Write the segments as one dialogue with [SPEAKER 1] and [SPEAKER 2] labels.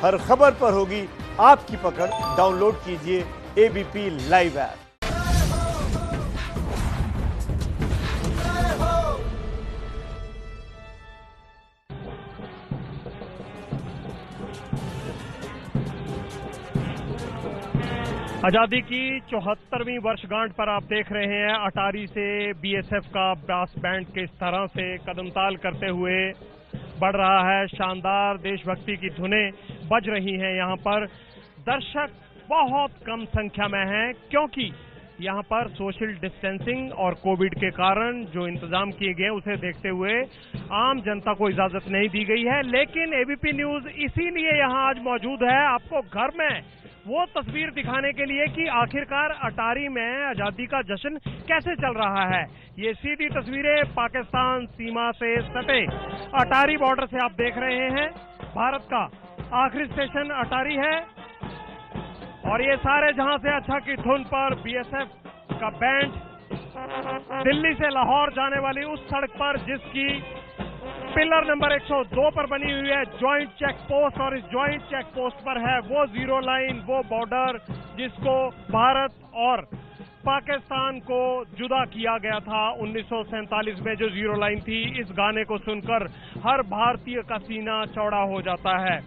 [SPEAKER 1] हर खबर पर होगी आपकी पकड़। डाउनलोड कीजिए एबीपी लाइव ऐप।
[SPEAKER 2] आजादी की 74वीं वर्षगांठ पर आप देख रहे हैं अटारी से बीएसएफ का ब्रास बैंड किस तरह से कदमताल करते हुए बढ़ रहा है। शानदार देशभक्ति की धुनें बज रही हैं। यहाँ पर दर्शक बहुत कम संख्या में हैं क्योंकि यहाँ पर सोशल डिस्टेंसिंग और कोविड के कारण जो इंतजाम किए गए उसे देखते हुए आम जनता को इजाजत नहीं दी गई है। लेकिन एबीपी न्यूज इसीलिए यहाँ आज मौजूद है आपको घर में वो तस्वीर दिखाने के लिए कि आखिरकार अटारी में आजादी का जश्न कैसे चल रहा है। ये सीधी तस्वीरें पाकिस्तान सीमा से सटे अटारी बॉर्डर से आप देख रहे हैं। भारत का आखिरी स्टेशन अटारी है और ये सारे जहां से अच्छा की धुन पर बीएसएफ का बैंड दिल्ली से लाहौर जाने वाली उस सड़क पर जिसकी पिलर नंबर 102 पर बनी हुई है ज्वाइंट चेक पोस्ट, और इस ज्वाइंट चेक पोस्ट पर है वो जीरो लाइन, वो बॉर्डर जिसको भारत और पाकिस्तान को जुदा किया गया था 1947 में, जो जीरो लाइन थी। इस गाने को सुनकर हर भारतीय का सीना चौड़ा हो जाता है।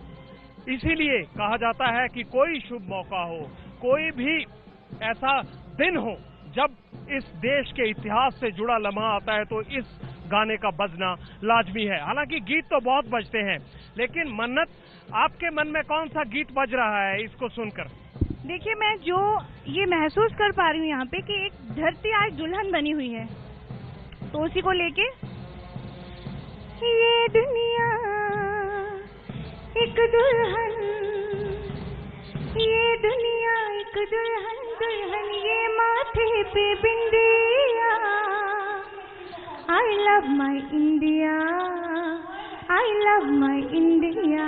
[SPEAKER 2] इसीलिए कहा जाता है कि कोई शुभ मौका हो, कोई भी ऐसा दिन हो जब इस देश के इतिहास से जुड़ा लम्हा आता है तो इस गाने का बजना लाजमी है। हालांकि गीत तो बहुत बजते हैं, लेकिन मन्नत आपके मन में कौन सा गीत बज रहा है इसको सुनकर?
[SPEAKER 3] देखिए, मैं जो ये महसूस कर पा रही हूँ यहाँ पे कि एक धरती आज दुल्हन बनी हुई है, तो उसी को लेके ये दुनिया एक दुल्हन, ये दुनिया एक दुल्हन, दुल्हन ये माथे पे बिंदिया। I love my India, I love my India,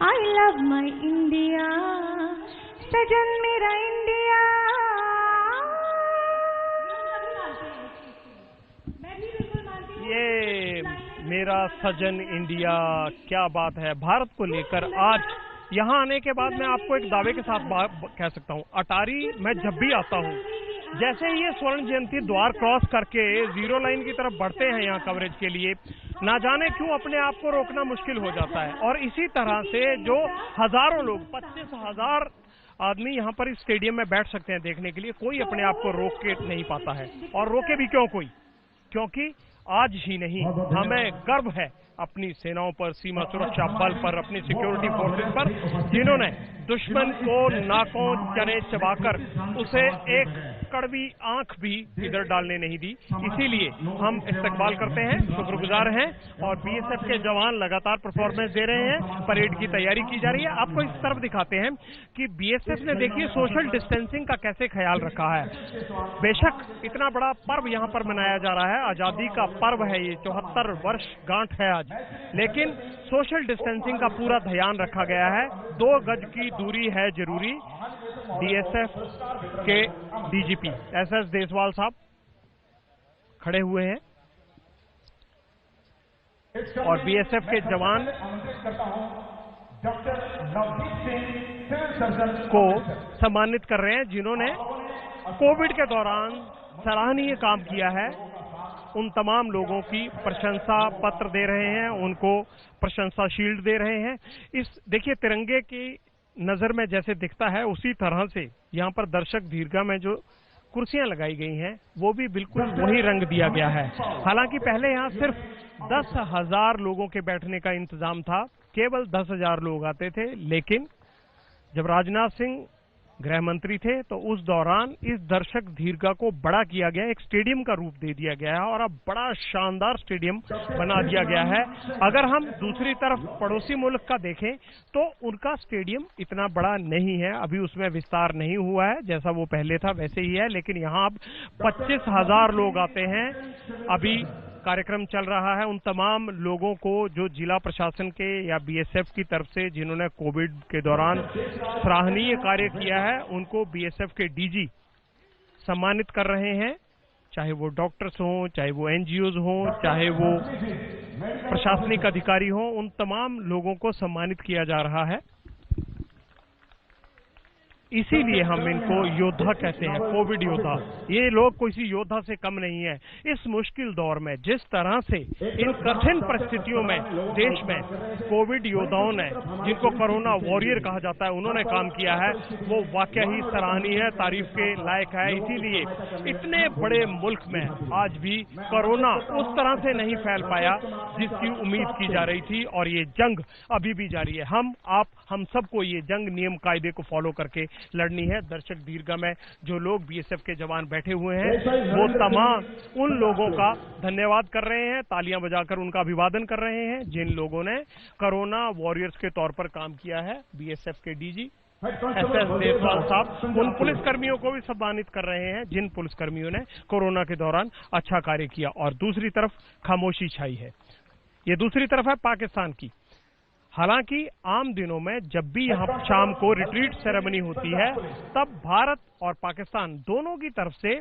[SPEAKER 3] I love my India, सजन मेरा इंडिया।
[SPEAKER 2] ये मेरा सजन इंडिया, क्या बात है। भारत को लेकर आज यहाँ आने के बाद मैं आपको एक दावे के साथ कह सकता हूँ, अटारी मैं जब भी आता हूँ, जैसे ये स्वर्ण जयंती द्वार क्रॉस करके जीरो लाइन की तरफ बढ़ते हैं यहाँ कवरेज के लिए, ना जाने क्यों अपने आप को रोकना मुश्किल हो जाता है। और इसी तरह से जो हजारों लोग, 25,000 आदमी यहाँ पर इस स्टेडियम में बैठ सकते हैं देखने के लिए, कोई अपने आप को रोक के नहीं पाता है। और रोके भी क्यों कोई? क्योंकि आज ही नहीं, हमें गर्व है अपनी सेनाओं पर, सीमा सुरक्षा बल पर, अपनी सिक्योरिटी फोर्सेस पर, जिन्होंने दुश्मन को नाकों चने चबाकर उसे एक कड़वी आंख भी इधर डालने नहीं दी। इसीलिए हम इस्तकबाल करते हैं, शुक्रगुजार हैं, और बीएसएफ के जवान लगातार परफॉर्मेंस दे रहे हैं। परेड की तैयारी की जा रही है। आपको इस तरफ दिखाते हैं कि बीएसएफ ने देखिए सोशल डिस्टेंसिंग का कैसे ख्याल रखा है। बेशक इतना बड़ा पर्व यहाँ पर मनाया जा रहा है, आजादी का पर्व है ये, 74 वर्ष गांठ है आज, लेकिन सोशल डिस्टेंसिंग का पूरा ध्यान रखा गया है। 2 गज की दूरी है जरूरी। बीएसएफ के डीजीपी एसएस देसवाल साहब खड़े हुए हैं और बीएसएफ के जवान को सम्मानित कर रहे हैं जिन्होंने कोविड के दौरान सराहनीय काम किया है। उन तमाम लोगों की प्रशंसा पत्र दे रहे हैं, उनको प्रशंसा शील्ड दे रहे हैं। इस देखिए तिरंगे की नजर में जैसे दिखता है उसी तरह से यहाँ पर दर्शक दीर्घा में जो कुर्सियां लगाई गई हैं वो भी बिल्कुल वही रंग दिया गया है। हालांकि पहले यहाँ सिर्फ 10,000 लोगों के बैठने का इंतजाम था, केवल 10,000 लोग आते थे, लेकिन जब राजनाथ सिंह गृह मंत्री थे तो उस दौरान इस दर्शक दीर्घा को बड़ा किया गया, एक स्टेडियम का रूप दे दिया गया है और अब बड़ा शानदार स्टेडियम बना दिया गया है। अगर हम दूसरी तरफ पड़ोसी मुल्क का देखें तो उनका स्टेडियम इतना बड़ा नहीं है, अभी उसमें विस्तार नहीं हुआ है, जैसा वो पहले था वैसे ही है, लेकिन यहाँ अब 25,000 लोग आते हैं। अभी कार्यक्रम चल रहा है। उन तमाम लोगों को जो जिला प्रशासन के या बीएसएफ की तरफ से जिन्होंने कोविड के दौरान सराहनीय कार्य किया है, उनको बीएसएफ के डीजी सम्मानित कर रहे हैं, चाहे वो डॉक्टर्स हों, चाहे वो एनजीओज हों, चाहे वो प्रशासनिक अधिकारी हों, उन तमाम लोगों को सम्मानित किया जा रहा है। इसीलिए हम इनको योद्धा कहते हैं, कोविड योद्धा। ये लोग किसी योद्धा से कम नहीं है। इस मुश्किल दौर में जिस तरह से इन कठिन परिस्थितियों में देश में कोविड योद्धाओं ने, जिनको कोरोना वॉरियर कहा जाता है, उन्होंने काम किया है, वो वाकई ही सराहनीय है, तारीफ के लायक है। इसीलिए इतने बड़े मुल्क में आज भी कोरोना उस तरह से नहीं फैल पाया जिसकी उम्मीद की जा रही थी, और ये जंग अभी भी जारी है। हम सबको ये जंग नियम कायदे को फॉलो करके लड़नी है। दर्शक दीर्घा में जो लोग बीएसएफ के जवान बैठे हुए हैं, वो तमाम उन लोगों का धन्यवाद कर रहे हैं, तालियां बजाकर उनका अभिवादन कर रहे हैं, जिन लोगों ने कोरोना वॉरियर्स के तौर पर काम किया है। बीएसएफ के डीजी SS देसवाल साहब उन पुलिसकर्मियों को भी सम्मानित कर रहे हैं जिन पुलिसकर्मियों ने कोरोना के दौरान अच्छा कार्य किया। और दूसरी तरफ खामोशी छाई है। ये दूसरी तरफ है पाकिस्तान की। हालांकि आम दिनों में जब भी यहाँ शाम को रिट्रीट सेरेमनी होती है, तब भारत और पाकिस्तान दोनों की तरफ से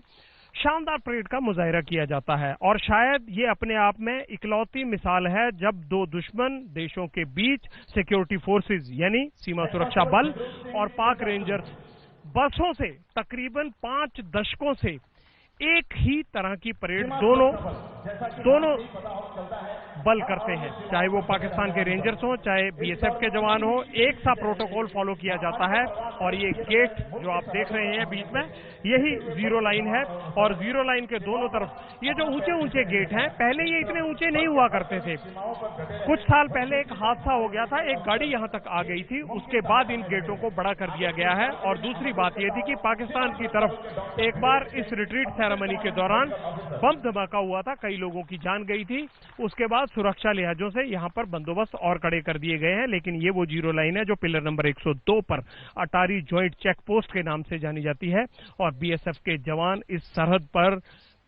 [SPEAKER 2] शानदार परेड का मुजाहिरा किया जाता है। और शायद ये अपने आप में इकलौती मिसाल है जब दो दुश्मन देशों के बीच सिक्योरिटी फोर्सेस यानी सीमा सुरक्षा बल और पाक रेंजर्स बरसों से, तकरीबन 5 दशकों से एक ही तरह की परेड दोनों बल करते हैं, चाहे वो पाकिस्तान के रेंजर्स हो, चाहे बीएसएफ के जवान हो। एक सा प्रोटोकॉल फॉलो किया जाता है। और ये गेट जो आप देख रहे हैं बीच में, यही जीरो लाइन है। और जीरो लाइन के दोनों तरफ ये जो ऊंचे ऊंचे गेट हैं, पहले ये इतने ऊंचे नहीं हुआ करते थे। कुछ साल पहले एक हादसा हो गया था, एक गाड़ी यहां तक आ गई थी, उसके बाद इन गेटों को बड़ा कर दिया गया है। और दूसरी बात यह थी कि पाकिस्तान की तरफ एक बार इस रिट्रीट सेरेमनी के दौरान बम धमाका हुआ था, कई लोगों की जान गई थी। उसके बाद सुरक्षा लिहाजों से यहां पर बंदोबस्त और कड़े कर दिए गए हैं। लेकिन ये वो जीरो लाइन है जो पिलर नंबर 102 पर अटारी ज्वाइंट चेक पोस्ट के नाम से जानी जाती है। और बीएसएफ के जवान इस सरहद पर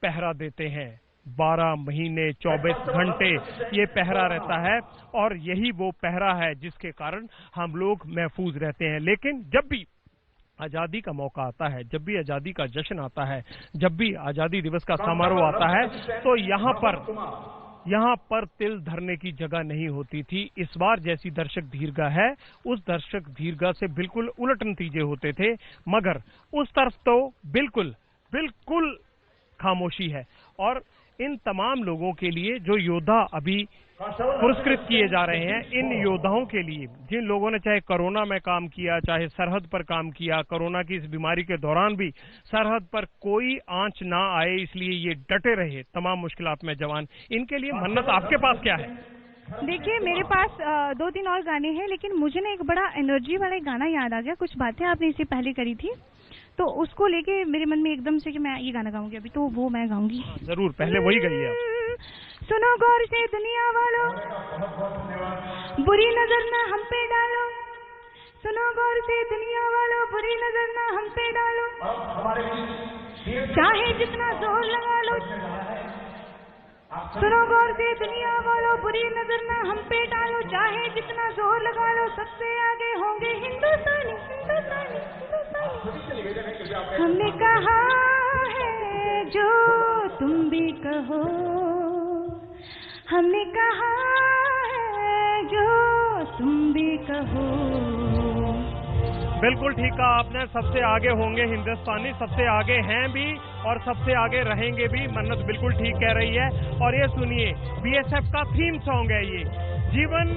[SPEAKER 2] पहरा देते हैं। 12 महीने 24 घंटे ये पहरा रहता है। और यही वो पहरा है जिसके कारण हम लोग महफूज रहते हैं। लेकिन जब भी आजादी का मौका आता है, जब भी आजादी का जश्न आता है, जब भी आजादी दिवस का समारोह आता है, तो यहाँ पर तिल धरने की जगह नहीं होती थी। इस बार जैसी दर्शक दीर्घा है, उस दर्शक दीर्घा से बिल्कुल उलट नतीजे होते थे। मगर उस तरफ तो बिल्कुल खामोशी है। और इन तमाम लोगों के लिए जो योद्धा अभी पुरस्कृत किए जा रहे हैं, इन योद्धाओं के लिए जिन लोगों ने चाहे कोरोना में काम किया, चाहे सरहद पर काम किया, कोरोना की इस बीमारी के दौरान भी सरहद पर कोई आंच ना आए इसलिए ये डटे रहे तमाम मुश्किलात में जवान, इनके लिए मन्नत आपके पास क्या है?
[SPEAKER 3] देखिए, मेरे पास 2-3 और गाने हैं, लेकिन मुझे ना एक बड़ा एनर्जी वाला गाना याद आ गया। कुछ बातें आपने इससे पहले करी थी, तो उसको लेके मेरे मन में एकदम से कि मैं ये गाना गाऊंगी अभी, तो वो मैं गाऊंगी।
[SPEAKER 2] जरूर, पहले वही गाइए आप।
[SPEAKER 3] सुनो गौर से दुनिया वालों, बुरी नजर ना हम पे डालो। सुनो गौर से दुनिया वालों, बुरी नजर ना हम पे डालो। चाहे जितना जोर लगा लो। सुनो गौर से दुनिया वालों, बुरी नजर ना हम पे डालो। चाहे जितना जोर लगा लो, सबसे आगे होंगे हिंदुस्तानी, हिंदुस्तानी, हिंदुस्तानी। हमने कहा है जो तुम भी कहो, हमने कहा है जो तुम भी कहो।
[SPEAKER 2] बिल्कुल ठीक कहा आपने। सबसे आगे होंगे हिंदुस्तानी, सबसे आगे हैं भी और सबसे आगे रहेंगे भी। मन्नत बिल्कुल ठीक कह रही है। और ये सुनिए, बीएसएफ का थीम सॉन्ग है ये, जीवन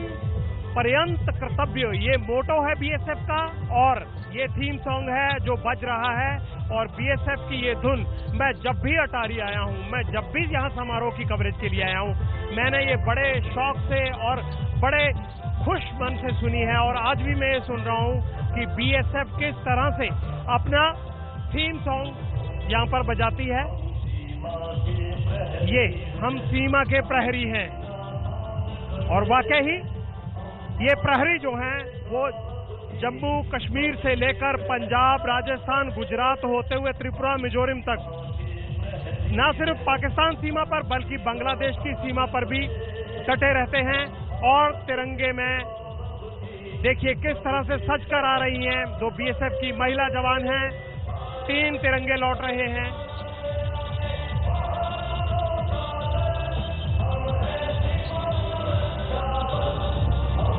[SPEAKER 2] पर्यंत कर्तव्य, ये मोटो है बीएसएफ का। और ये थीम सॉन्ग है जो बज रहा है। और बीएसएफ की ये धुन मैं जब भी अटारी आया हूँ, मैं जब भी यहाँ समारोह की कवरेज के लिए आया हूँ, मैंने ये बड़े शौक से और बड़े खुश मन से सुनी है। और आज भी मैं ये सुन रहा हूँ कि बीएसएफ किस तरह से अपना थीम सॉन्ग यहाँ पर बजाती है। ये हम सीमा के प्रहरी हैं। और वाकई ही ये प्रहरी जो हैं वो जम्मू कश्मीर से लेकर पंजाब, राजस्थान, गुजरात होते हुए त्रिपुरा, मिजोरम तक न सिर्फ पाकिस्तान सीमा पर बल्कि बांग्लादेश की सीमा पर भी डटे रहते हैं। और तिरंगे में देखिए किस तरह से सज कर आ रही हैं। 2 बीएसएफ की महिला जवान हैं, 3 तिरंगे लौट रहे हैं।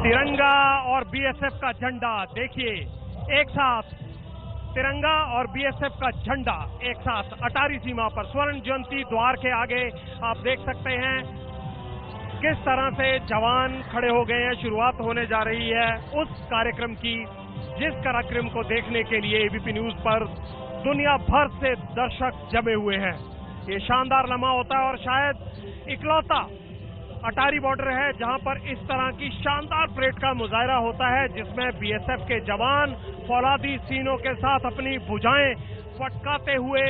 [SPEAKER 2] तिरंगा और बीएसएफ का झंडा, देखिए एक साथ तिरंगा और बीएसएफ का झंडा एक साथ अटारी सीमा पर स्वर्ण जयंती द्वार के आगे आप देख सकते हैं किस तरह से जवान खड़े हो गए हैं। शुरुआत होने जा रही है उस कार्यक्रम की जिस कार्यक्रम को देखने के लिए एबीपी न्यूज पर दुनिया भर से दर्शक जमे हुए हैं। ये शानदार लम्हा होता है और शायद इकलौता अटारी बॉर्डर है जहां पर इस तरह की शानदार परेड का मुजाहरा होता है जिसमें बीएसएफ के जवान फौलादी सीनों के साथ अपनी भुजाएं फटकाते हुए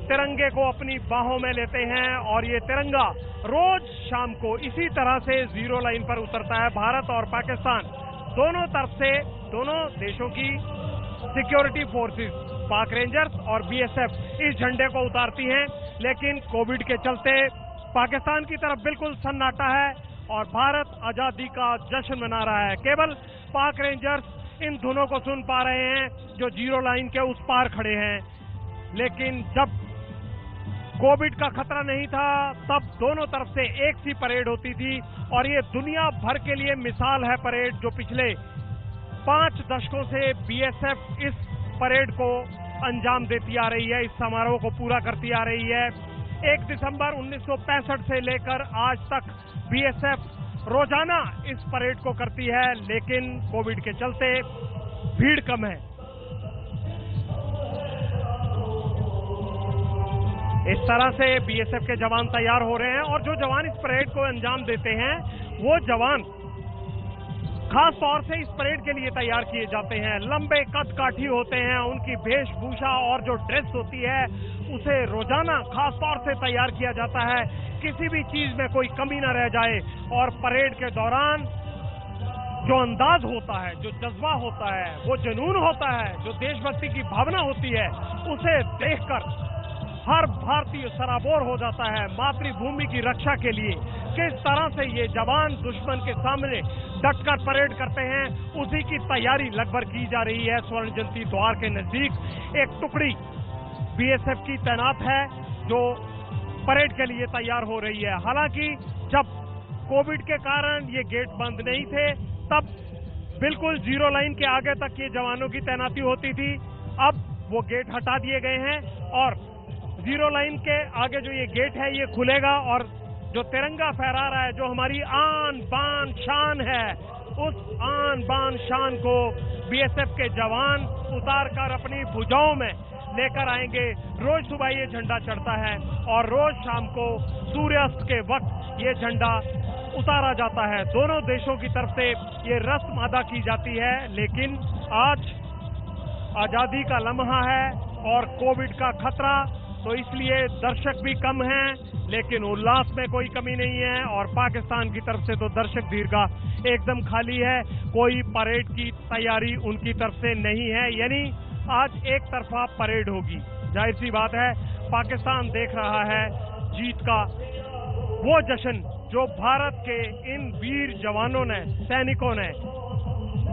[SPEAKER 2] तिरंगे को अपनी बाहों में लेते हैं और ये तिरंगा रोज शाम को इसी तरह से जीरो लाइन पर उतरता है। भारत और पाकिस्तान दोनों तरफ से दोनों देशों की सिक्योरिटी फोर्सेस पाक रेंजर्स और बीएसएफ इस झंडे को उतारती हैं, लेकिन कोविड के चलते पाकिस्तान की तरफ बिल्कुल सन्नाटा है और भारत आजादी का जश्न मना रहा है। केवल पाक रेंजर्स इन धुनों को सुन पा रहे हैं जो जीरो लाइन के उस पार खड़े हैं। लेकिन जब कोविड का खतरा नहीं था तब दोनों तरफ से एक सी परेड होती थी और ये दुनिया भर के लिए मिसाल है परेड जो पिछले 5 दशकों से बीएसएफ इस परेड को अंजाम देती आ रही है, इस समारोह को पूरा करती आ रही है। 1 दिसंबर 1965 से लेकर आज तक बीएसएफ रोजाना इस परेड को करती है, लेकिन कोविड के चलते भीड़ कम है। इस तरह से बीएसएफ के जवान तैयार हो रहे हैं और जो जवान इस परेड को अंजाम देते हैं वो जवान खास तौर से इस परेड के लिए तैयार किए जाते हैं। लंबे कद काठी होते हैं, उनकी वेशभूषा और जो ड्रेस होती है उसे रोजाना खास तौर से तैयार किया जाता है, किसी भी चीज में कोई कमी न रह जाए। और परेड के दौरान जो अंदाज होता है, जो जज्बा होता है, वो जुनून होता है, जो देशभक्ति की भावना होती है, उसे देखकर हर भारतीय सराबोर हो जाता है। मातृभूमि की रक्षा के लिए किस तरह से ये जवान दुश्मन के सामने डटकर परेड करते हैं, उसी की तैयारी लगभग की जा रही है। स्वर्ण जयंती द्वार के नजदीक एक टुकड़ी बीएसएफ की तैनात है जो परेड के लिए तैयार हो रही है। हालांकि जब कोविड के कारण ये गेट बंद नहीं थे तब बिल्कुल जीरो लाइन के आगे तक ये जवानों की तैनाती होती थी। अब वो गेट हटा दिए गए हैं और जीरो लाइन के आगे जो ये गेट है ये खुलेगा और जो तिरंगा फहरा रहा है, जो हमारी आन बान शान है, उस आन बान शान को बीएसएफ के जवान उतारकर अपनी भुजाओं में लेकर आएंगे। रोज सुबह ये झंडा चढ़ता है और रोज शाम को सूर्यास्त के वक्त ये झंडा उतारा जाता है। दोनों देशों की तरफ से ये रस्म अदा की जाती है। लेकिन आज आजादी का लम्हा है और कोविड का खतरा, तो इसलिए दर्शक भी कम हैं, लेकिन उल्लास में कोई कमी नहीं है। और पाकिस्तान की तरफ से तो दर्शक दीर्घा एकदम खाली है, कोई परेड की तैयारी उनकी तरफ से नहीं है। यानी आज एक तरफा परेड होगी। जाहिर सी बात है पाकिस्तान देख रहा है जीत का वो जश्न जो भारत के इन वीर जवानों ने, सैनिकों ने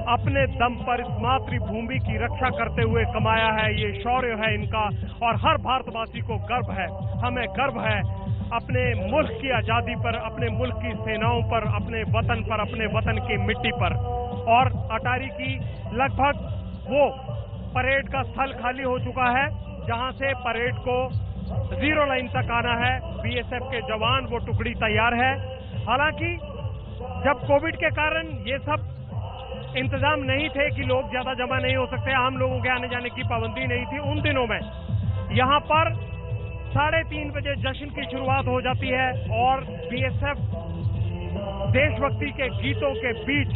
[SPEAKER 2] अपने दम पर इस मातृभूमि की रक्षा करते हुए कमाया है। ये शौर्य है इनका और हर भारतवासी को गर्व है। हमें गर्व है अपने मुल्क की आजादी पर, अपने मुल्क की सेनाओं पर, अपने वतन पर, अपने वतन की मिट्टी पर। और अटारी की लगभग वो परेड का स्थल खाली हो चुका है जहां से परेड को जीरो लाइन तक आना है। बीएसएफ के जवान वो टुकड़ी तैयार है। हालांकि जब कोविड के कारण ये सब इंतजाम नहीं थे कि लोग ज्यादा जमा नहीं हो सकते, आम लोगों के आने जाने की पाबंदी नहीं थी, उन दिनों में यहाँ पर 3:30 बजे जश्न की शुरुआत हो जाती है और बीएसएफ देशभक्ति के गीतों के बीच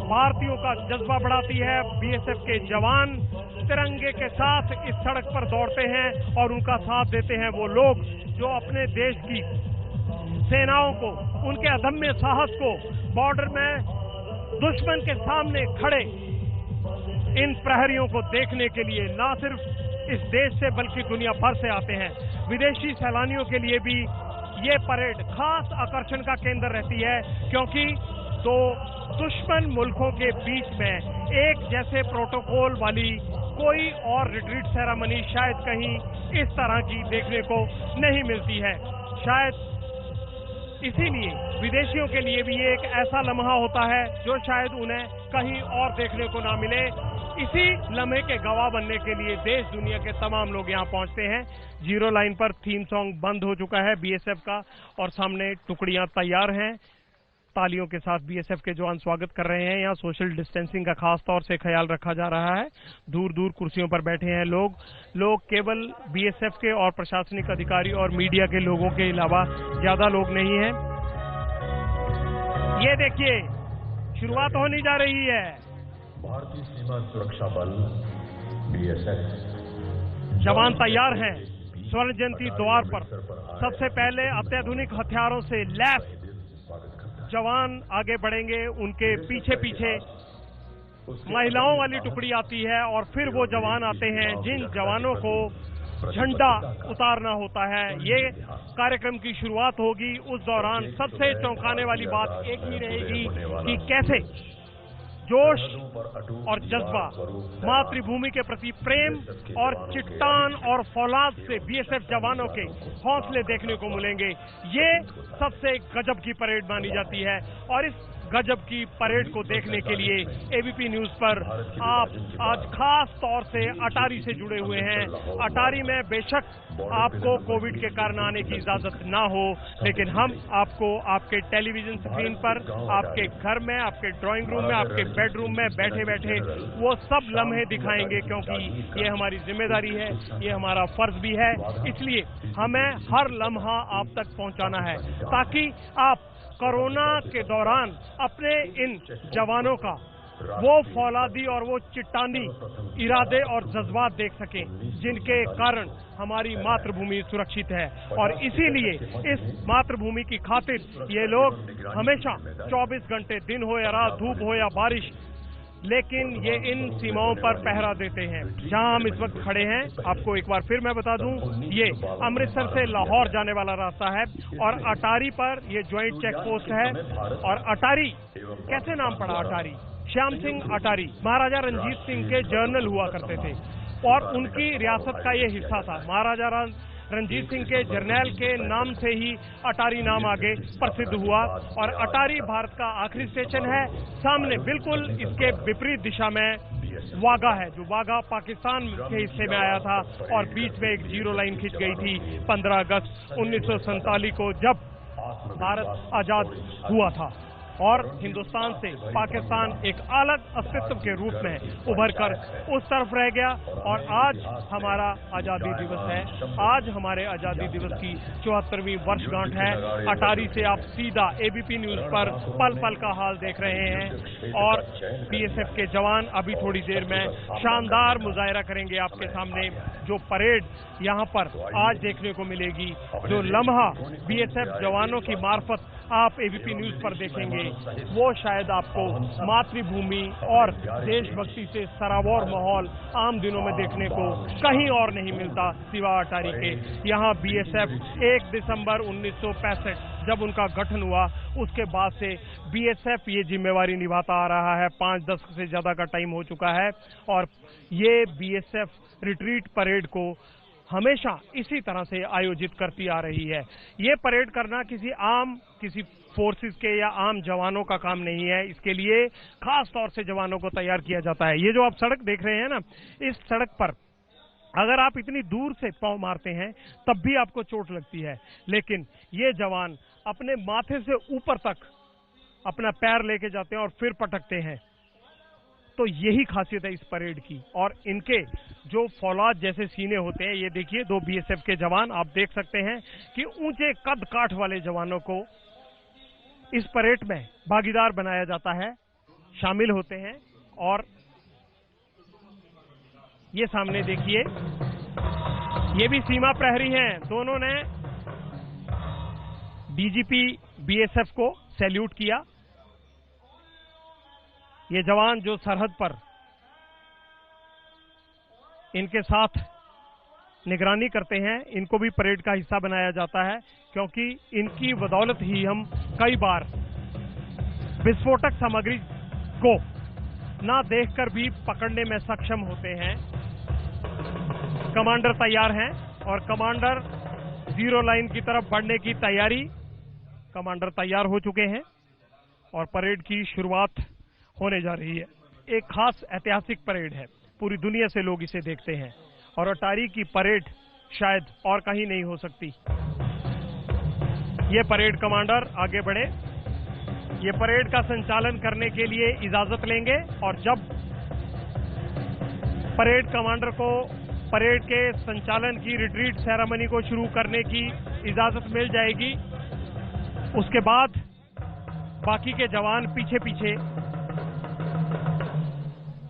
[SPEAKER 2] भारतीयों का जज्बा बढ़ाती है। बीएसएफ के जवान तिरंगे के साथ इस सड़क पर दौड़ते हैं और उनका साथ देते हैं वो लोग जो अपने देश की सेनाओं को, उनके अदम्य साहस को, बॉर्डर में दुश्मन के सामने खड़े इन प्रहरियों को देखने के लिए न सिर्फ इस देश से बल्कि दुनिया भर से आते हैं। विदेशी सैलानियों के लिए भी ये परेड खास आकर्षण का केंद्र रहती है, क्योंकि दो दुश्मन मुल्कों के बीच में एक जैसे प्रोटोकॉल वाली कोई और रिट्रीट सेरेमनी शायद कहीं इस तरह की देखने को नहीं मिलती है। शायद इसीलिए विदेशियों के लिए भी ये एक ऐसा लम्हा होता है जो शायद उन्हें कहीं और देखने को ना मिले। इसी लम्हे के गवाह बनने के लिए देश दुनिया के तमाम लोग यहाँ पहुंचते हैं। जीरो लाइन पर थीम सॉन्ग बंद हो चुका है बीएसएफ का और सामने टुकड़ियां तैयार हैं। तालियों के साथ बीएसएफ के जवान स्वागत कर रहे हैं। यहाँ सोशल डिस्टेंसिंग का खास तौर से ख्याल रखा जा रहा है। दूर दूर कुर्सियों पर बैठे हैं लोग केवल बीएसएफ के और प्रशासनिक अधिकारी और मीडिया के लोगों के अलावा ज्यादा लोग नहीं हैं। ये देखिए शुरुआत होने जा रही है।
[SPEAKER 4] भारतीय सीमा सुरक्षा बल बीएसएफ
[SPEAKER 2] जवान तैयार हैं। स्वर्ण जयंती द्वार पर सबसे पहले अत्याधुनिक हथियारों से लैस जवान आगे बढ़ेंगे। उनके पीछे पीछे महिलाओं वाली टुकड़ी आती है और फिर वो जवान आते हैं जिन जवानों को झंडा उतारना होता है। ये कार्यक्रम की शुरुआत होगी। उस दौरान सबसे चौंकाने वाली बात एक ही रहेगी कि कैसे जोश और जज्बा, मातृभूमि के प्रति प्रेम और चिट्टान और फौलाद से बीएसएफ जवानों के हौसले देखने को मिलेंगे। ये सबसे गजब की परेड मानी जाती है और इस गजब की परेड को देखने के लिए एबीपी न्यूज पर आप आज खास तौर से अटारी से जुड़े हुए हैं। अटारी में बेशक आपको कोविड के कारण आने की इजाजत ना हो, लेकिन हम आपको आपके टेलीविजन स्क्रीन पर, आपके घर में, आपके ड्राइंग रूम में, आपके बेडरूम में बैठे बैठे वो सब लम्हे दिखाएंगे, क्योंकि ये हमारी जिम्मेदारी है, ये हमारा फर्ज भी है। इसलिए हमें हर लम्हा आप तक पहुंचाना है ताकि आप कोरोना के दौरान अपने इन जवानों का वो फौलादी और वो चिट्टानी इरादे और जज्बात देख सकें जिनके कारण हमारी मातृभूमि सुरक्षित है। और इसीलिए इस मातृभूमि की खातिर ये लोग हमेशा 24 घंटे, दिन हो या रात, धूप हो या बारिश, लेकिन ये इन सीमाओं पर पहरा देते हैं। जहां हम इस वक्त खड़े हैं, आपको एक बार फिर मैं बता दूं, ये अमृतसर से लाहौर जाने वाला रास्ता है और अटारी पर ये ज्वाइंट चेक पोस्ट है। और अटारी कैसे नाम पड़ा? अटारी श्याम सिंह अटारी महाराजा रंजीत सिंह के जनरल हुआ करते थे और उनकी रियासत का ये हिस्सा था। महाराजा रंजीत सिंह के जर्नैल के नाम से ही अटारी नाम आगे प्रसिद्ध हुआ और अटारी भारत का आखिरी स्टेशन है। सामने बिल्कुल इसके विपरीत दिशा में वाघा है, जो वाघा पाकिस्तान के हिस्से में आया था और बीच में एक जीरो लाइन खिंच गई थी 15 अगस्त 1947 को जब भारत आजाद हुआ था और हिंदुस्तान से पाकिस्तान एक अलग अस्तित्व के रूप में उभरकर उस तरफ रह गया। और आज हमारा आजादी दिवस है। आज हमारे आजादी दिवस की 74वीं वर्षगांठ है। अटारी से आप सीधा एबीपी न्यूज पर पल पल का हाल देख रहे हैं और बीएसएफ के जवान अभी थोड़ी देर में शानदार मुजाहिरा करेंगे आपके सामने। जो परेड यहाँ पर आज देखने को मिलेगी, जो लम्हा बीएसएफ जवानों की मार्फत आप एबीपी न्यूज पर देखेंगे, वो शायद आपको मातृभूमि और देशभक्ति से सराबोर माहौल आम दिनों में देखने को कहीं और नहीं मिलता सिवा अटारी के। यहाँ बीएसएफ 1 दिसंबर 1965 जब उनका गठन हुआ, उसके बाद से बीएसएफ ये जिम्मेवारी निभाता आ रहा है। 5 दशक से ज्यादा का टाइम हो चुका है और ये बीएसएफ रिट्रीट परेड को हमेशा इसी तरह से आयोजित करती आ रही है। ये परेड करना किसी फोर्सेस के या आम जवानों का काम नहीं है। इसके लिए खास तौर से जवानों को तैयार किया जाता है। ये जो आप सड़क देख रहे हैं ना, इस सड़क पर अगर आप इतनी दूर से पांव मारते हैं तब भी आपको चोट लगती है, लेकिन ये जवान अपने माथे से ऊपर तक अपना पैर लेके जाते हैं और फिर पटकते हैं। तो यही खासियत है इस परेड की। और इनके जो फौलाद जैसे सीने होते हैं, ये देखिए 2 बीएसएफ के जवान, आप देख सकते हैं कि ऊंचे कद काठ वाले जवानों को इस परेड में भागीदार बनाया जाता है, शामिल होते हैं। और ये सामने देखिए, ये भी सीमा प्रहरी हैं। दोनों ने डीजीपी बीएसएफ को सैल्यूट किया। ये जवान जो सरहद पर इनके साथ निगरानी करते हैं, इनको भी परेड का हिस्सा बनाया जाता है, क्योंकि इनकी बदौलत ही हम कई बार विस्फोटक सामग्री को ना देखकर भी पकड़ने में सक्षम होते हैं। कमांडर तैयार हैं और कमांडर जीरो लाइन की तरफ बढ़ने की तैयारी कमांडर तैयार हो चुके हैं और परेड की शुरुआत होने जा रही है। एक खास ऐतिहासिक परेड है, पूरी दुनिया से लोग इसे देखते हैं और अटारी की परेड शायद और कहीं नहीं हो सकती। ये परेड कमांडर आगे बढ़े, ये परेड का संचालन करने के लिए इजाजत लेंगे और जब परेड कमांडर को परेड के संचालन की रिट्रीट सेरेमनी को शुरू करने की इजाजत मिल जाएगी, उसके बाद बाकी के जवान पीछे पीछे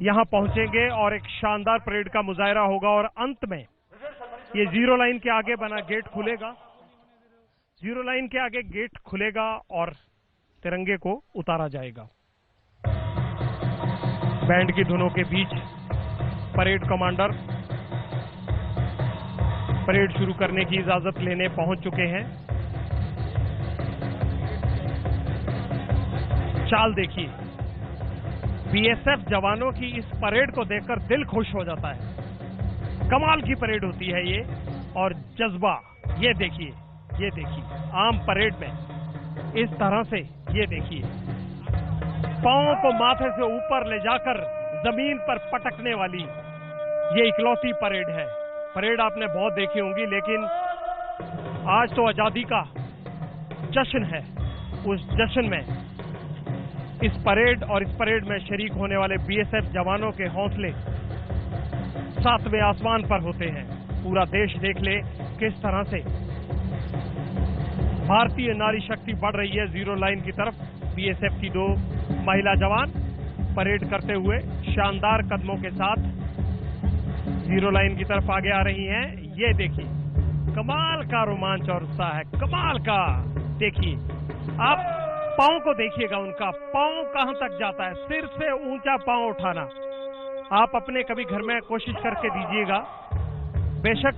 [SPEAKER 2] यहां पहुंचेंगे और एक शानदार परेड का मुजाहरा होगा और अंत में ये जीरो लाइन के आगे बना गेट खुलेगा। जीरो लाइन के आगे गेट खुलेगा और तिरंगे को उतारा जाएगा। बैंड की धुनों के बीच परेड कमांडर परेड शुरू करने की इजाजत लेने पहुंच चुके हैं। चाल देखिए, बीएसएफ जवानों की इस परेड को देखकर दिल खुश हो जाता है। कमाल की परेड होती है ये, और जज्बा ये देखिए, ये देखिए आम परेड में इस तरह से, ये देखिए पांवों को माथे से ऊपर ले जाकर जमीन पर पटकने वाली ये इकलौती परेड है। परेड आपने बहुत देखी होंगी, लेकिन आज तो आजादी का जश्न है। उस जश्न में इस परेड और इस परेड में शरीक होने वाले बीएसएफ जवानों के हौसले सातवें आसमान पर होते हैं। पूरा देश देख ले किस तरह से भारतीय नारी शक्ति बढ़ रही है जीरो लाइन की तरफ। बीएसएफ की 2 महिला जवान परेड करते हुए शानदार कदमों के साथ जीरो लाइन की तरफ आगे आ रही हैं। ये देखिए, कमाल का रोमांच और उत्साह है, कमाल का। देखिए, आप पांव को देखिएगा, उनका पांव कहां तक जाता है, सिर से ऊंचा पांव उठाना। आप अपने कभी घर में कोशिश करके दीजिएगा। बेशक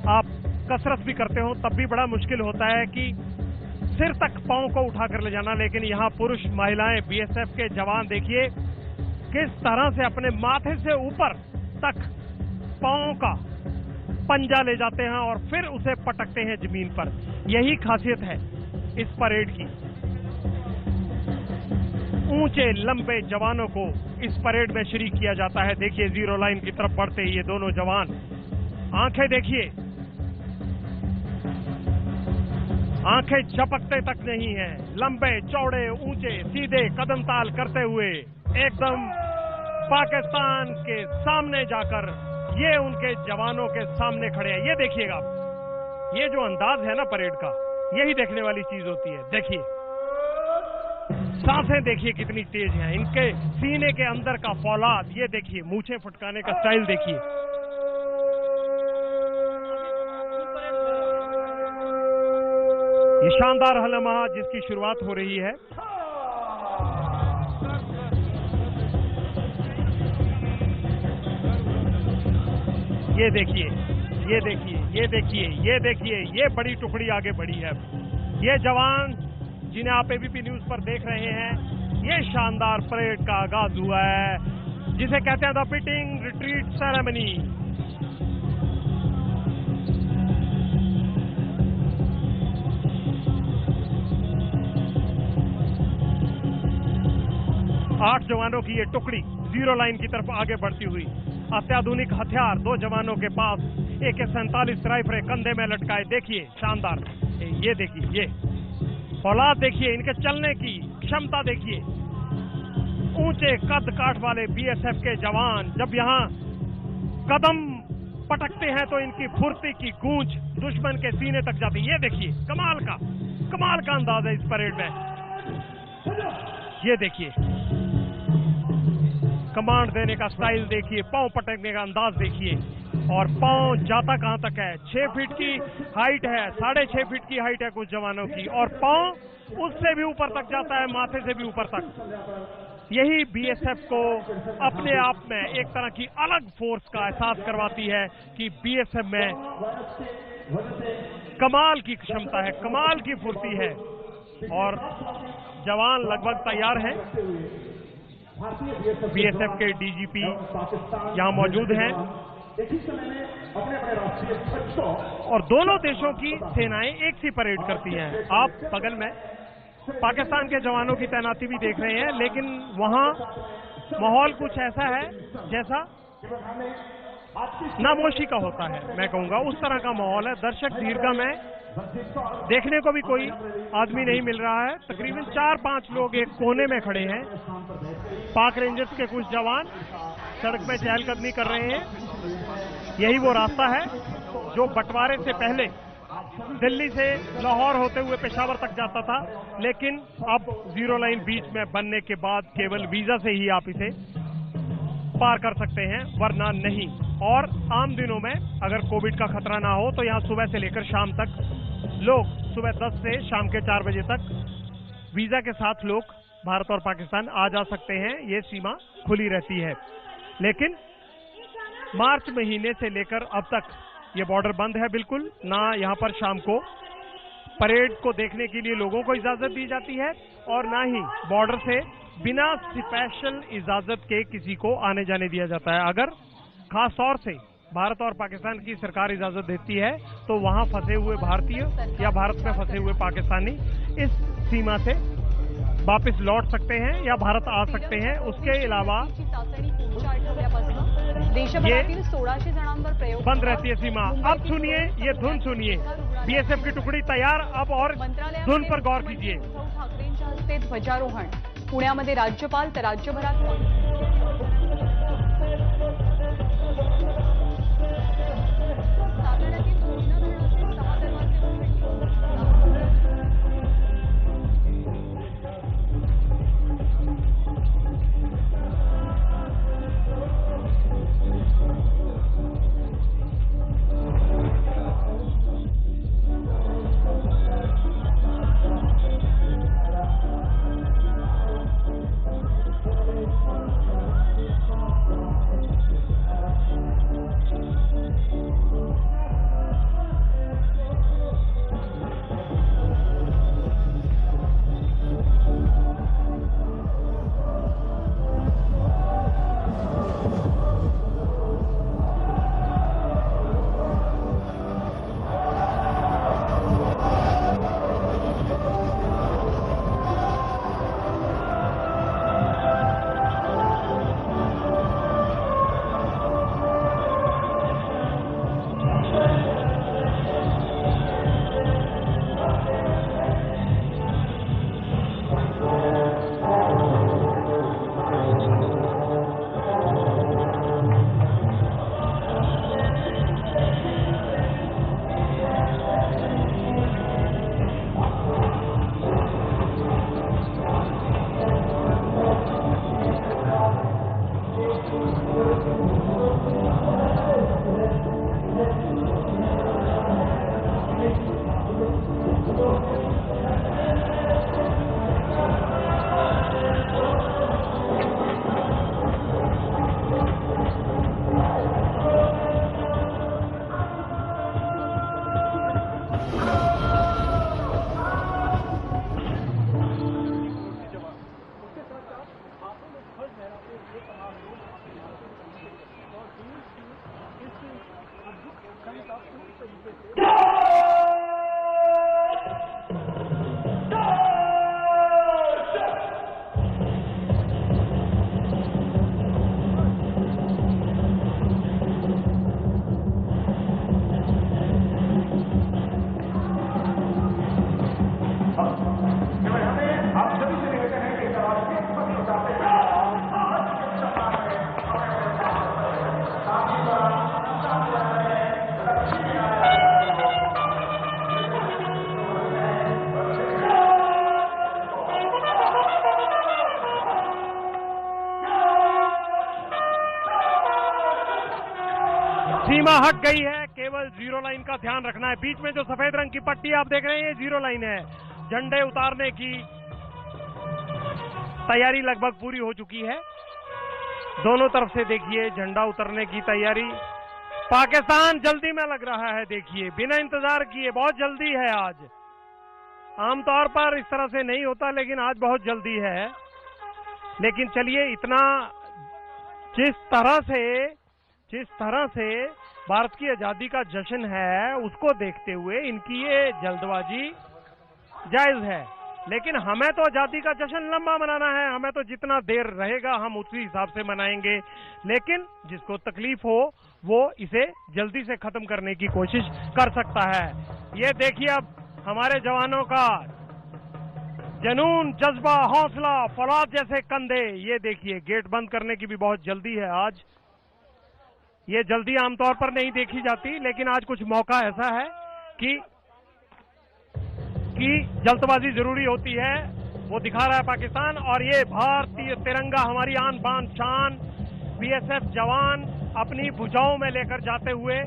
[SPEAKER 2] आप कसरत भी करते हो, तब भी बड़ा मुश्किल होता है कि सिर तक पांव को उठाकर ले जाना। लेकिन यहां पुरुष महिलाएं बीएसएफ के जवान देखिए किस तरह से अपने माथे से ऊपर तक पांव का पंजा ले जाते हैं और फिर उसे पटकते हैं जमीन पर। यही खासियत है इस परेड की। ऊंचे लंबे जवानों को इस परेड में शरीक किया जाता है। देखिए, जीरो लाइन की तरफ बढ़ते ही ये दोनों जवान, आंखें देखिए, आंखें झपकते तक नहीं है, लंबे चौड़े ऊंचे सीधे कदम ताल करते हुए एकदम पाकिस्तान के सामने जाकर ये उनके जवानों के सामने खड़े हैं। ये देखिएगा, ये जो अंदाज है ना परेड का, यही देखने वाली चीज होती है। देखिए, सांसें देखिए कितनी तेज हैं, इनके सीने के अंदर का फौलाद, ये देखिए मूंछें फटकाने का स्टाइल देखिए। ये शानदार हलमा जिसकी शुरुआत हो रही है। ये देखिए, ये देखिए, ये देखिए, ये देखिए, ये बड़ी टुकड़ी आगे बढ़ी है। ये जवान जिन्हें आप एबीपी न्यूज पर देख रहे हैं, ये शानदार परेड का आगाज हुआ है, जिसे कहते हैं द फिटिंग रिट्रीट सेरेमनी। 8 जवानों की ये टुकड़ी जीरो लाइन की तरफ आगे बढ़ती हुई, अत्याधुनिक हथियार 2 जवानों के पास, AK-47 राइफल कंधे में लटकाए। देखिए शानदार, ये देखिए, ये औलाद देखिए, इनके चलने की क्षमता देखिए। ऊंचे कद काठ वाले बीएसएफ के जवान जब यहाँ कदम पटकते हैं तो इनकी फुर्ती की गूंज दुश्मन के सीने तक जाती है। ये देखिए, कमाल का अंदाज है इस परेड में। ये देखिए, कमांड देने का स्टाइल देखिए, पांव पटकने का अंदाज देखिए, और पांव जाता कहां तक है। 6 फीट की हाइट है, 6.5 फीट की हाइट है कुछ जवानों की, और पांव उससे भी ऊपर तक जाता है, माथे से भी ऊपर तक। यही बीएसएफ को अपने आप में एक तरह की अलग फोर्स का एहसास करवाती है कि बीएसएफ में कमाल की क्षमता है, कमाल की फुर्ती है। और जवान लगभग तैयार हैं। बीएसएफ के डीजीपी यहां मौजूद हैं, और दोनों देशों की सेनाएं एक सी परेड करती हैं। आप बगल में पाकिस्तान के जवानों की तैनाती भी देख रहे हैं, लेकिन वहां माहौल कुछ ऐसा है जैसा नामोशी का होता है, मैं कहूंगा उस तरह का माहौल है। दर्शक दीर्घा में देखने को भी कोई आदमी नहीं मिल रहा है। तकरीबन 4-5 लोग एक कोने में खड़े हैं। पाक रेंजर्स के कुछ जवान सड़क में चहलकदमी कर रहे हैं। यही वो रास्ता है जो बंटवारे से पहले दिल्ली से लाहौर होते हुए पेशावर तक जाता था, लेकिन अब जीरो लाइन बीच में बनने के बाद केवल वीजा से ही आप इसे पार कर सकते हैं, वरना नहीं। और आम दिनों में अगर कोविड का खतरा ना हो तो यहां सुबह से लेकर शाम तक लोग, सुबह 10 से शाम के 4 बजे तक वीजा के साथ लोग भारत और पाकिस्तान आ जा सकते हैं। ये सीमा खुली रहती है। लेकिन मार्च महीने से लेकर अब तक ये बॉर्डर बंद है बिल्कुल। ना यहां पर शाम को परेड को देखने के लिए लोगों को इजाजत दी जाती है और ना ही बॉर्डर से बिना स्पेशल इजाजत के किसी को आने जाने दिया जाता है। अगर खास तौर से भारत और पाकिस्तान की सरकार इजाजत देती है तो वहां फंसे हुए भारतीय या भारत में फंसे हुए पाकिस्तानी इस सीमा से वापस लौट सकते हैं या भारत आ सकते हैं। उसके अलावा ये बंद रहती है सीमा। अब सुनिए, ये धुन सुनिए। बीएसएफ की टुकड़ी तैयार। अब और धुन पर गौर कीजिए।
[SPEAKER 5] ठाकरेंच्या हस्ते ध्वजारोहण पुण्यामध्ये राज्यपाल तर राज्यभरात
[SPEAKER 2] सीमा हट गई है। केवल जीरो लाइन का ध्यान रखना है। बीच में जो सफेद रंग की पट्टी आप देख रहे हैं, ये जीरो लाइन है। झंडे उतारने की तैयारी लगभग पूरी हो चुकी है। दोनों तरफ से देखिए झंडा उतरने की तैयारी। पाकिस्तान जल्दी में लग रहा है। देखिए बिना इंतजार किए, बहुत जल्दी है आज। आमतौर पर इस तरह से नहीं होता, लेकिन आज बहुत जल्दी है। लेकिन चलिए, इतना जिस तरह से जिस तरह से भारत की आजादी का जश्न है उसको देखते हुए इनकी ये जल्दबाजी जायज है, लेकिन हमें तो आजादी का जश्न लंबा मनाना है, हमें तो जितना देर रहेगा हम उसी हिसाब से मनाएंगे। लेकिन जिसको तकलीफ हो वो इसे जल्दी से खत्म करने की कोशिश कर सकता है। ये देखिए अब हमारे जवानों का जनून, जज्बा, हौसला, फौलाद जैसे कंधे। ये देखिए गेट बंद करने की भी बहुत जल्दी है आज। ये जल्दी आमतौर पर नहीं देखी जाती, लेकिन आज कुछ मौका ऐसा है कि जल्दबाजी जरूरी होती है, वो दिखा रहा है पाकिस्तान। और ये भारतीय तिरंगा हमारी आन बान शान, बीएसएफ जवान अपनी भुजाओं में लेकर जाते हुए,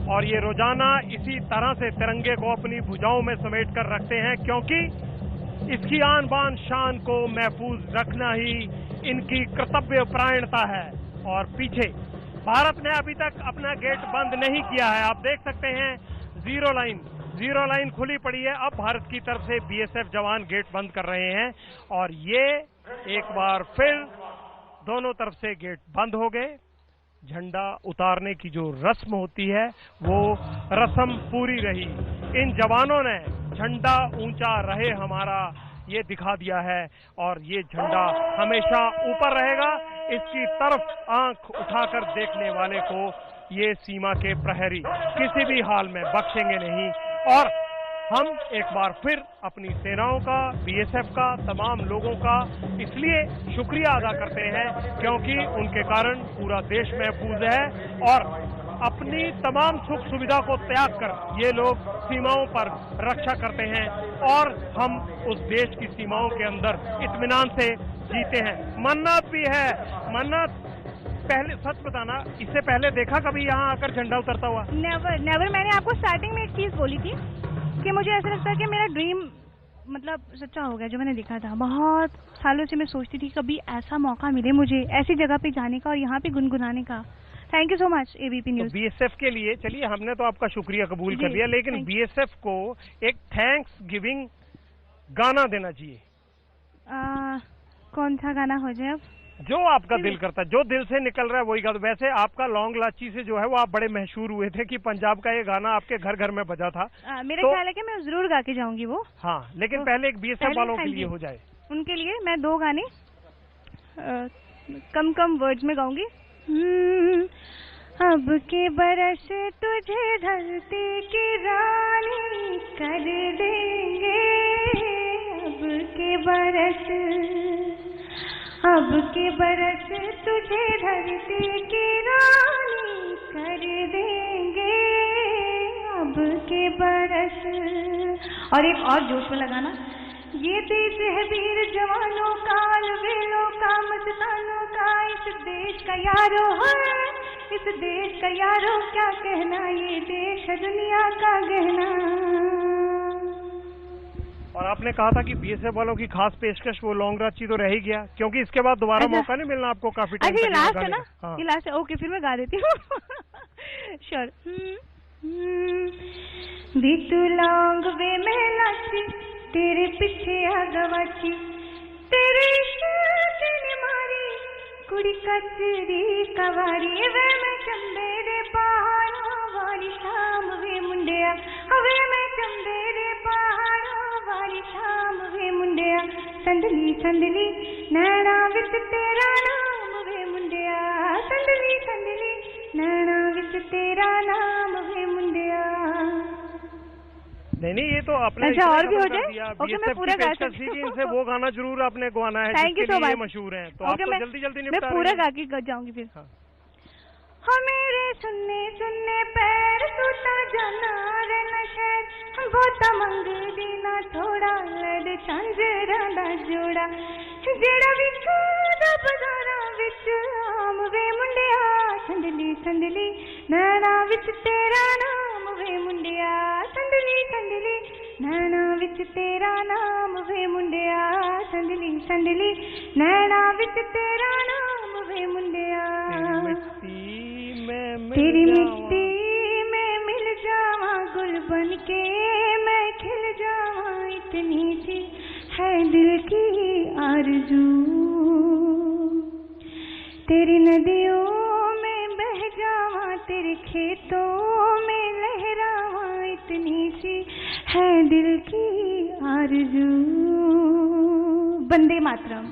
[SPEAKER 2] और ये रोजाना इसी तरह से तिरंगे को अपनी भुजाओं में समेट कर रखते हैं, क्योंकि इसकी आन बान शान को महफूज रखना ही इनकी कर्तव्य परायणता है। और पीछे भारत ने अभी तक अपना गेट बंद नहीं किया है। आप देख सकते हैं जीरो लाइन खुली पड़ी है। अब भारत की तरफ से बीएसएफ जवान गेट बंद कर रहे हैं और ये एक बार फिर दोनों तरफ से गेट बंद हो गए। झंडा उतारने की जो रस्म होती है वो रस्म पूरी रही। इन जवानों ने झंडा ऊंचा रहे हमारा ये दिखा दिया है और ये झंडा हमेशा ऊपर रहेगा। इसकी तरफ आंख उठाकर देखने वाले को ये सीमा के प्रहरी किसी भी हाल में बख्शेंगे नहीं। और हम एक बार फिर अपनी सेनाओं का, बीएसएफ का, तमाम लोगों का इसलिए शुक्रिया अदा करते हैं क्योंकि उनके कारण पूरा देश महफूज है और अपनी तमाम सुख सुविधा को त्याग कर ये लोग सीमाओं पर रक्षा करते हैं और हम उस देश की सीमाओं के अंदर इत्मीनान से जीते हैं। मन्नत भी है, मन्नत पहले सच बताना, इससे पहले देखा कभी यहाँ आकर झंडा उतरता हुआ?
[SPEAKER 3] नेवर। मैंने आपको स्टार्टिंग में एक चीज बोली थी कि मुझे ऐसा लगता है कि मेरा ड्रीम मतलब सच्चा हो गया जो मैंने देखा था। बहुत सालों से मैं सोचती थी कभी ऐसा मौका मिले मुझे ऐसी जगह पे जाने का और यहाँ पे गुनगुनाने का। Thank you so much ABP news.
[SPEAKER 2] BSF के लिए चलिए हमने तो आपका शुक्रिया कबूल कर लिया, लेकिन बीएसएफ को एक थैंक्स गिविंग गाना देना चाहिए।
[SPEAKER 3] कौन सा गाना हो जाए अब?
[SPEAKER 2] जो आपका दिल करता है, जो दिल से निकल रहा है वही गा दो। वैसे आपका लौंग लाची से जो है वो आप बड़े मशहूर हुए थे कि पंजाब का ये गाना आपके घर घर में बजा था।
[SPEAKER 3] मेरा ख्याल है कि मैं जरूर गा के जाऊंगी वो।
[SPEAKER 2] हाँ, लेकिन पहले एक बीएसएफ वालों के लिए हो जाए।
[SPEAKER 3] उनके लिए मैं दो गाने कम वर्ड्स में गाऊंगी। अब के बरस तुझे धरती की रानी कर देंगे, अब के बरस तुझे धरती की रानी कर देंगे, अब के बरस। और एक और जोश में लगाना, ये देश है वीर जवानों का, अलबेलों का, मस्तानों का, इस देश का यारो है, इस देश का यारो क्या कहना, ये देश है दुनिया का गहना।
[SPEAKER 2] और आपने कहा था कि बीएसएफ वालों की खास पेशकश वो लॉन्ग राची तो रह ही गया, क्योंकि इसके बाद दोबारा मौका नहीं मिलना आपको काफी टाइम।
[SPEAKER 3] अच्छा, ये लास्ट है ना? हाँ। ये लास्ट है, ओके फिर मैं गा देती हूँ। श्योर। तू लौंग वे मैं लाची, तेरे पीछे आ गवाची, तेरे इश्क ने मारी कुड़ी कचरी कवारी, वे मैं चंबे दे पहाड़ों वाली शाम वे मुंडिया, वे मैं चंबे दे पहाड़ों वाली शाम वे मुंडिया, संदली संदली नैना विच तेरा नाम वे मुंडिया, संदली संदली नैना विच तेरा नाम वे मुंडिया।
[SPEAKER 2] नहीं, ये तो आपने
[SPEAKER 3] अच्छा और भी हो जाए? ओके, मैं पूरा गा सकती हूँ।
[SPEAKER 2] इनसे वो गाना जरूर आपने गवाना है जिसके लिए मशहूर हैं, तो आप तो जल्दी जल्दी निपटा।
[SPEAKER 3] मैं पूरा गा के जाऊंगी फिर। हाँ मेरे सुनने सुनने पैर टूटा जाना रे नशर, बहुत मंग देना थोड़ा लड़ झांझरा दा जोड़ा, जेड़ा विच बाजारा विच आम वे मुंडिया, संदली संदली नैना विच तेरा नाम वे मुंडिया, संदली संदली नैना विच तेरा नाम वे मुंडिया, संदली संदली नैना विच तेरा नाम वे मुंडिया। तेरी मिट्टी में मिल जावा गुल बन के मैं खिल जावा, इतनी सी है दिल की आरज़ू, तेरी नदियों में बह दिल की आरज़ू। वंदे मातरम।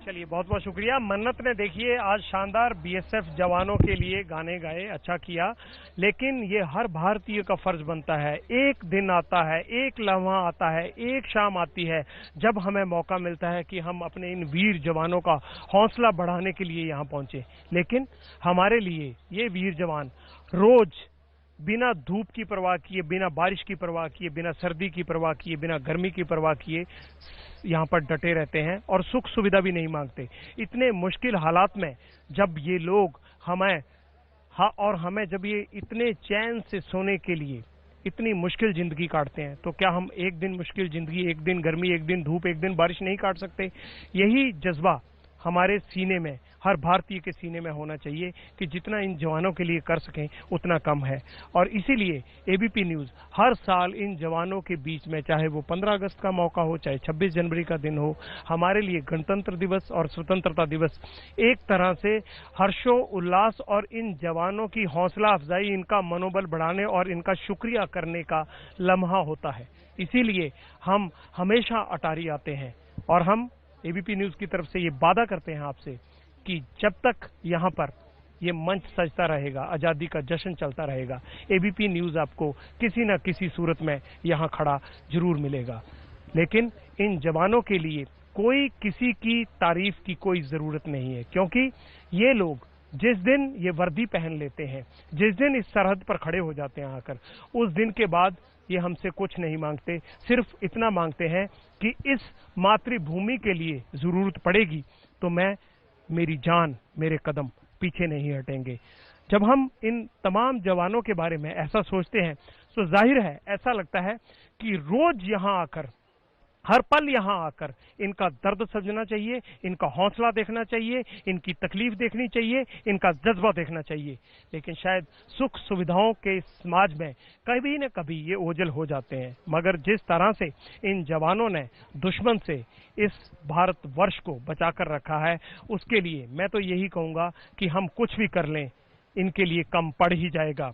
[SPEAKER 2] चलिए, बहुत बहुत शुक्रिया। मन्नत ने देखिए आज शानदार बीएसएफ जवानों के लिए गाने गाए, अच्छा किया, लेकिन ये हर भारतीय का फर्ज बनता है। एक दिन आता है, एक लम्हा आता है, एक शाम आती है जब हमें मौका मिलता है कि हम अपने इन वीर जवानों का हौसला बढ़ाने के लिए यहाँ पहुंचे। लेकिन हमारे लिए ये वीर जवान रोज बिना धूप की परवाह किए, बिना बारिश की परवाह किए, बिना सर्दी की परवाह किए, बिना गर्मी की परवाह किए यहाँ पर डटे रहते हैं और सुख सुविधा भी नहीं मांगते। इतने मुश्किल हालात में जब ये लोग हमें जब ये इतने चैन से सोने के लिए इतनी मुश्किल जिंदगी काटते हैं, तो क्या हम एक दिन मुश्किल जिंदगी, एक दिन गर्मी, एक दिन धूप, एक दिन बारिश नहीं काट सकते? यही जज्बा हमारे सीने में, हर भारतीय के सीने में होना चाहिए कि जितना इन जवानों के लिए कर सकें उतना कम है। और इसीलिए एबीपी न्यूज़ हर साल इन जवानों के बीच में, चाहे वो 15 अगस्त का मौका हो, चाहे 26 जनवरी का दिन हो, हमारे लिए गणतंत्र दिवस और स्वतंत्रता दिवस एक तरह से हर्षो उल्लास और इन जवानों की हौसला अफजाई, इनका मनोबल बढ़ाने और इनका शुक्रिया करने का लम्हा होता है। इसीलिए हम हमेशा अटारी आते हैं और हम एबीपी न्यूज़ की तरफ से ये वादा करते हैं आपसे कि जब तक यहाँ पर ये मंच सजता रहेगा, आज़ादी का जश्न चलता रहेगा, एबीपी न्यूज़ आपको किसी न किसी सूरत में यहाँ खड़ा जरूर मिलेगा। लेकिन इन जवानों के लिए कोई किसी की तारीफ की कोई ज़रूरत नहीं है, क्योंकि ये लोग जिस दिन ये वर्दी पहन लेते हैं, जिस दिन इस सरहद पर खड़े हो जाते हैं आकर, उस दिन के बाद ये हमसे कुछ नहीं मांगते, सिर्फ इतना मांगते हैं कि इस मातृभूमि के लिए जरूरत पड़ेगी तो मेरी जान, मेरे कदम पीछे नहीं हटेंगे। जब हम इन तमाम जवानों के बारे में ऐसा सोचते हैं तो जाहिर है ऐसा लगता है कि रोज यहाँ आकर, हर पल यहाँ आकर इनका दर्द समझना चाहिए, इनका हौसला देखना चाहिए, इनकी तकलीफ देखनी चाहिए, इनका जज्बा देखना चाहिए। लेकिन शायद सुख सुविधाओं के समाज में कभी न कभी ये ओझल हो जाते हैं। मगर जिस तरह से इन जवानों ने दुश्मन से इस भारतवर्ष को बचाकर रखा है, उसके लिए मैं तो यही कहूँगा कि हम कुछ भी कर लें इनके लिए कम पड़ ही जाएगा।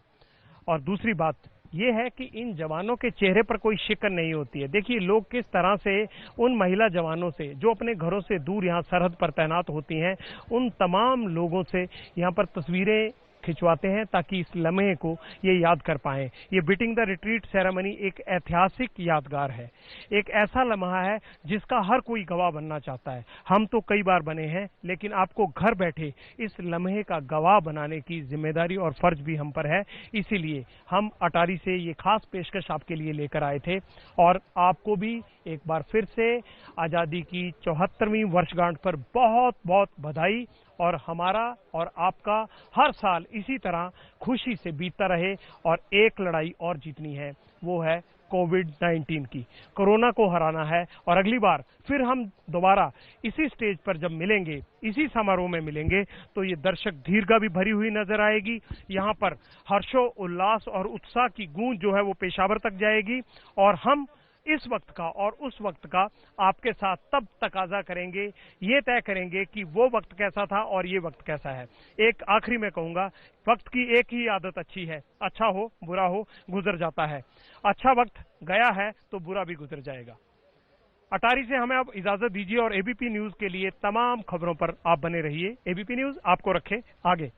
[SPEAKER 2] और दूसरी बात ये है कि इन जवानों के चेहरे पर कोई शिकन नहीं होती है। देखिए लोग किस तरह से उन महिला जवानों से जो अपने घरों से दूर यहाँ सरहद पर तैनात होती हैं, उन तमाम लोगों से यहाँ पर तस्वीरें खिंचवाते हैं ताकि इस लम्हे को ये याद कर पाएं। ये बीटिंग द रिट्रीट सेरेमनी एक ऐतिहासिक यादगार है, एक ऐसा लम्हा है जिसका हर कोई गवाह बनना चाहता है। हम तो कई बार बने हैं, लेकिन आपको घर बैठे इस लम्हे का गवाह बनाने की जिम्मेदारी और फर्ज भी हम पर है। इसीलिए हम अटारी से ये खास पेशकश आपके लिए लेकर आए थे और आपको भी एक बार फिर से आज़ादी की 74वीं वर्षगांठ पर बहुत बहुत बधाई। और हमारा और आपका हर साल इसी तरह खुशी से बीतता रहे। और एक लड़ाई और जीतनी है, वो है कोविड-19 की। कोरोना को हराना है और अगली बार फिर हम दोबारा इसी स्टेज पर जब मिलेंगे, इसी समारोह में मिलेंगे, तो ये दर्शक दीर्घा भी भरी हुई नजर आएगी। यहाँ पर हर्षो उल्लास और उत्साह की गूंज जो है वो पेशावर तक जाएगी और हम इस वक्त का और उस वक्त का आपके साथ तब तकाजा करेंगे, ये तय करेंगे कि वो वक्त कैसा था और ये वक्त कैसा है। एक आखिरी में कहूंगा, वक्त की एक ही आदत अच्छी है, अच्छा हो बुरा हो गुजर जाता है। अच्छा वक्त गया है तो बुरा भी गुजर जाएगा। अटारी से हमें अब इजाजत दीजिए और एबीपी न्यूज के लिए तमाम खबरों पर आप बने रहिए। एबीपी न्यूज आपको रखे आगे।